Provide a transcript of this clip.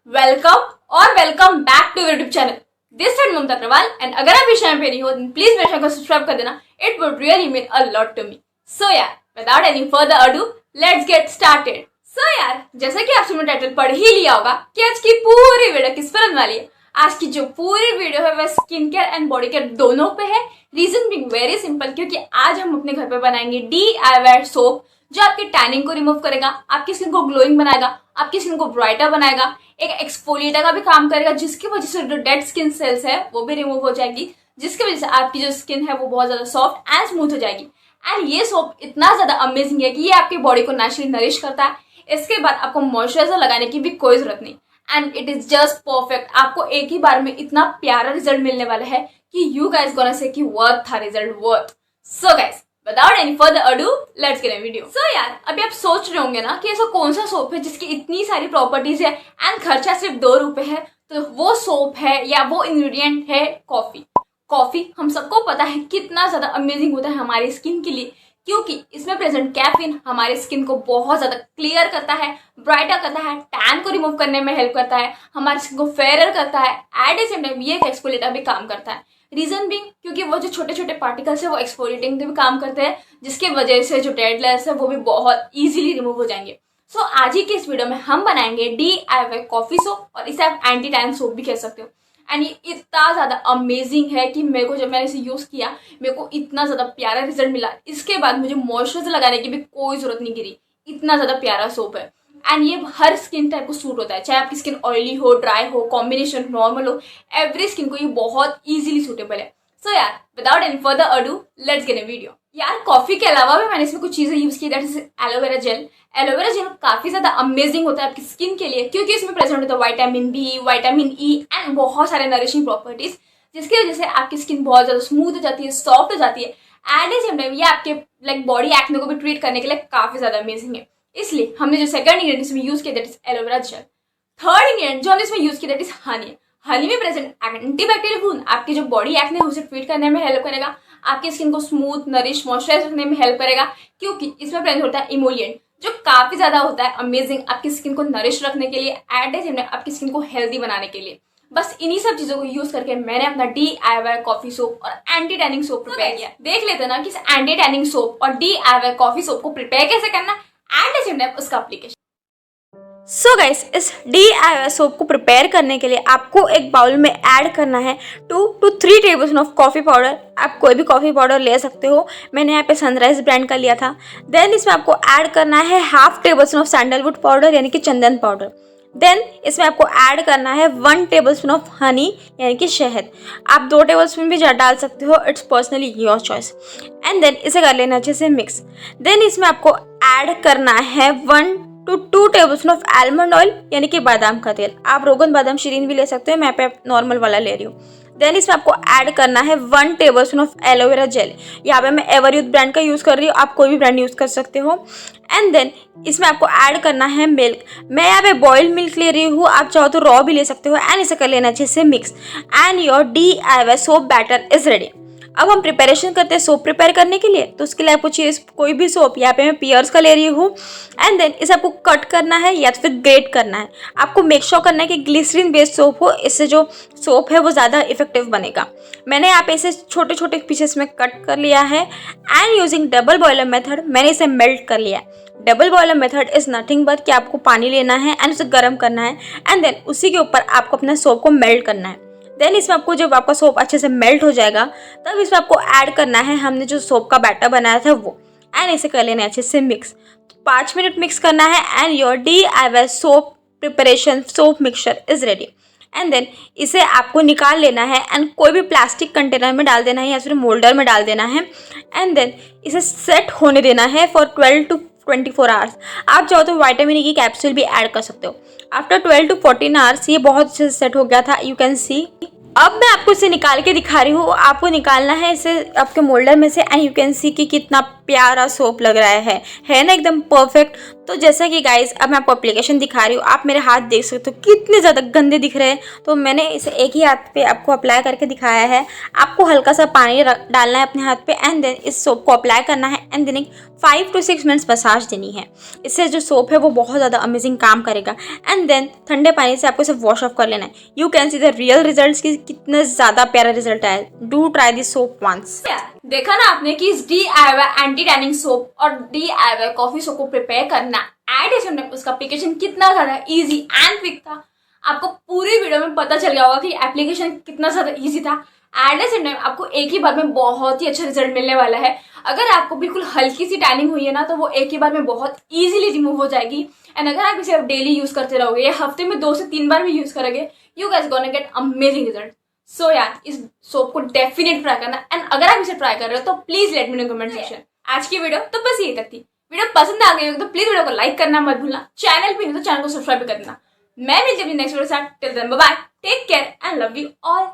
Welcome और welcome back to YouTube channel. This side Mamta and अगर आप इस चैनल पे नहीं हो तो प्लीज मेरे चैनल को सब्सक्राइब कर देना। It would really mean a lot to me. So यार, without any further ado let's get started. So यार, जैसा कि आपने टाइटल पढ़ ही लिया होगा कि आज की पूरी वीडियो किस पर होने वाली है। आज की जो पूरी वीडियो है वह skin care and body care दोनों पे है। रीजन बीइंग वेरी सिंपल, क्योंकि आज हम अपने घर पे बनाएंगे DIY सोप जो आपकी टैनिंग को रिमूव करेगा, आपकी स्किन को ग्लोइंग बनाएगा, आपकी स्किन को ब्राइटर बनाएगा, एक एक्सफोलिएटर का भी काम करेगा, जिसकी वजह से जो डेड स्किन सेल्स है वो भी रिमूव हो जाएगी, जिसकी वजह से आपकी जो स्किन है वो बहुत ज्यादा सॉफ्ट एंड स्मूथ हो जाएगी। एंड ये सोप इतना ज्यादा अमेजिंग है कि ये आपकी बॉडी को नेचुरली नरिश करता है। इसके बाद आपको मॉइस्चराइजर लगाने की भी कोई जरूरत नहीं and it is just perfect. आपको एक ही बार में इतना प्यारा रिजल्ट मिलने वाला है कि यू गाइस गोना से कि वर्थ था result, worth. So guys, without any further ado let's get a video. So यार, अभी आप सोच रहे होंगे ना कि ऐसा कौन सा सोप है जिसकी इतनी सारी प्रॉपर्टीज है एंड खर्चा सिर्फ 2 रुपए है। तो वो सोप है या वो इंग्रेडिएंट है कॉफी। कॉफी हम सबको पता है कितना ज्यादा अमेजिंग होता है हमारी स्किन के लिए, क्योंकि इसमें प्रेजेंट कैफीन हमारी स्किन को बहुत ज्यादा क्लियर करता है, ब्राइटर करता है, टैन को रिमूव करने में हेल्प करता है, हमारी स्किन को फेयर करता है। एट द सेम टाइम ये एक्सफोलिएटर भी काम करता है। रीजन भी क्योंकि वो जो छोटे छोटे पार्टिकल्स है वो एक्सफोलिएटिंग के भी काम करते हैं, जिसकी वजह से जो डेड लेयर्स है वो भी बहुत इजीली रिमूव हो जाएंगे। सो आज ही के इस वीडियो में हम बनाएंगे DIY कॉफी सोप, और इसे आप एंटी टैन सोप भी कह सकते हो। एंड ये इतना ज्यादा अमेजिंग है कि मेरे को जब मैंने इसे यूज किया मेरे को इतना ज्यादा प्यारा रिजल्ट मिला। इसके बाद मुझे मॉइस्चराइजर लगाने की भी कोई जरूरत नहीं गिरी, इतना ज्यादा प्यारा सोप है। एंड ये हर स्किन टाइप को सूट होता है, चाहे आपकी स्किन ऑयली हो, ड्राई हो, कॉम्बिनेशन नॉर्मल हो, एवरी स्किन को ये बहुत इजीली सूटेबल है। सो यार, without any further ado let's get a video. यार, कॉफी के अलावा भी मैंने इसमें कुछ चीजें यूज की, that is aloe vera gel. Aloe vera gel काफी ज्यादा अमेजिंग होता है आपकी स्किन के लिए, क्योंकि इसमें प्रेजेंट होता है vitamin B, vitamin E and बहुत सारे नरिशिंग प्रॉपर्टीज, जिसकी वजह से आपकी स्किन बहुत ज्यादा स्मूथ हो जाती है, सॉफ्ट हो जाती है। एट द सेम टाइम ये आपके बॉडी एक्ने को भी ट्रीट करने के लिए काफी ज्यादा अमेजिंग है। इसलिए हमने जो सेकंड इंग्रेडिएंट इसमें यूज किया that is aloe vera gel. Third ingredient जो हमने इसमें यूज किया दैट इज हनी। हनी में प्रेजेंट एंटीबैक्टीरियल गुण आपकी जो बॉडी एक्ने है उसे ट्रीट करने में हेल्प करेगा, आपकी स्किन को स्मूथ, नरिश, मॉइस्चराइज रखने में हेल्प करेगा, क्योंकि इसमें प्रेजेंट होता है इमोलिएंट जो काफी ज्यादा होता है अमेजिंग आपकी स्किन को नरिश रखने के लिए, एट द सेम टाइम आपकी स्किन को हेल्दी बनाने के लिए। बस इन्हीं सब चीजों को यूज करके मैंने अपना DIY कॉफी सोप और एंटी टैनिंग सोप प्रिपेयर किया। देख लेते ना कि इस एंटी टैनिंग सोप और DIY कॉफी सोप को प्रिपेयर कैसे करना, एट द सेम टाइम उसका एप्लीकेशन। सो गाइस, इस DIY सोप को प्रिपेयर करने के लिए आपको एक बाउल में ऐड करना है 2 to 3 tablespoon of coffee powder. आप कोई भी कॉफ़ी पाउडर ले सकते हो, मैंने यहाँ पे सनराइज ब्रांड का लिया था। देन इसमें आपको ऐड करना है 1/2 टेबलस्पून ऑफ सैंडलवुड पाउडर यानी कि चंदन पाउडर। देन इसमें आपको ऐड करना है 1 टेबलस्पून ऑफ हनी यानी कि शहद। आप 2 टेबलस्पून भी डाल सकते हो, it's personally your choice. And then इसे कर लेना अच्छे से मिक्स। देन इसमें आपको ऐड करना है 1 to 2 tablespoon of almond oil यानी कि बादाम का तेल। आप रोगन बादाम शीरीन भी ले सकते हो, मैं पे नॉर्मल वाला ले रही हूँ। देन इसमें आपको ऐड करना है 1 टेबलस्पून ऑफ एलोवेरा जेल। यहाँ पे मैं एवरयूथ ब्रांड का यूज़ कर रही हूँ, आप कोई भी ब्रांड यूज़ कर सकते हो। एंड देन इसमें आपको ऐड करना है मिल्क। मैं यहाँ पे बॉइल्ड मिल्क ले रही हूँ, आप चाहो तो रॉ भी ले सकते हो। एंड इसे कर लेना अच्छे से mix and your DIY soap batter is ready. अब हम प्रिपरेशन करते हैं सोप प्रिपेयर करने के लिए, तो उसके लिए आपको चाहिए कोई भी सोप। यहाँ पे मैं पियर्स का ले रही हूँ। एंड देन इसे आपको कट करना है या तो फिर ग्रेट करना है। आपको मेक श्योर करना है कि ग्लिसरीन बेस्ड सोप हो, इससे जो सोप है वो ज़्यादा इफेक्टिव बनेगा। मैंने यहाँ पे इसे छोटे छोटे पीसेस में कट कर लिया है and using double boiler method मैंने इसे मेल्ट कर लिया है। Double boiler method is nothing but कि आपको पानी लेना है एंड उसे गर्म करना है एंड देन उसी के ऊपर आपको अपना सोप को मेल्ट करना है। देन इसमें आपको जब आपका सोप अच्छे से मेल्ट हो जाएगा तब इसमें आपको ऐड करना है हमने जो सोप का बैटर बनाया था वो, एंड इसे कर लेना है अच्छे से मिक्स। 5 मिनट मिक्स करना है and your DIY soap preparation soap mixture is ready. And then इसे आपको निकाल लेना है एंड कोई भी प्लास्टिक कंटेनर में डाल देना है या फिर मोल्डर में डाल देना है। एंड देन इसे सेट होने देना है फॉर 12 to 24 आवर्स। आप चाहो तो विटामिन E की कैप्सूल भी ऐड कर सकते हो। आफ्टर 12 to 14 आवर्स ये बहुत अच्छे से सेट हो गया था, यू कैन सी। अब मैं आपको इसे निकाल के दिखा रही हूँ। आपको निकालना है इसे आपके मोल्डर में से एंड यू कैन सी कि कितना प्यारा सोप लग रहा है ना, एकदम परफेक्ट। तो जैसा कि गाइज अब मैं आपको एप्लीकेशन दिखा रही हूँ, आप मेरे हाथ देख सकते हो कितने ज़्यादा गंदे दिख रहे हैं। तो मैंने इसे एक ही हाथ पे आपको अप्लाई करके दिखाया है। आपको हल्का सा पानी डालना है अपने हाथ पे एंड देन इस सोप को अप्लाई करना है and then 5 to 6 minutes massage देनी है। इससे जो सोप है वो बहुत ज़्यादा अमेजिंग काम करेगा एंड देन ठंडे पानी से आपको इसे वॉश ऑफ कर लेना है। You can see the real results की कितना ज़्यादा प्यारा रिजल्ट आया। Do try this soap once. देखा ना आपने कि इस DIY एंटी टैनिंग सोप और DIY कॉफी सोप को प्रिपेयर करना एडिशन में उसका एप्लीकेशन कितना ज्यादा इजी एंड क्विक था। आपको पूरी वीडियो में पता चल गया होगा कि एप्लीकेशन कितना ज्यादा इजी था। एट द सेम टाइम आपको एक ही बार में बहुत ही अच्छा रिजल्ट मिलने वाला है। अगर आपको बिल्कुल हल्की सी टैनिंग हुई है ना, तो वो एक ही बार में बहुत इजीली रिमूव हो जाएगी। एंड अगर आप इसे डेली यूज करते रहोगे या हफ्ते में 2 से 3 बार भी यूज करोगे, you guys gonna get amazing result. So यार इस सोप को डेफिनेट ट्राई करना एंड अगर आप इसे ट्राई कर रहे हो तो please let me know comment section. आज की वीडियो तो बस यही तक थी। वीडियो पसंद आ गई हो तो प्लीज वीडियो को लाइक करना मत भूलना। चैनल पे तो चैनल को सब्सक्राइब कर देना। मैं मिलती हूँ नेक्स्ट वीडियो के साथ। Till then bye bye, take care and love you all.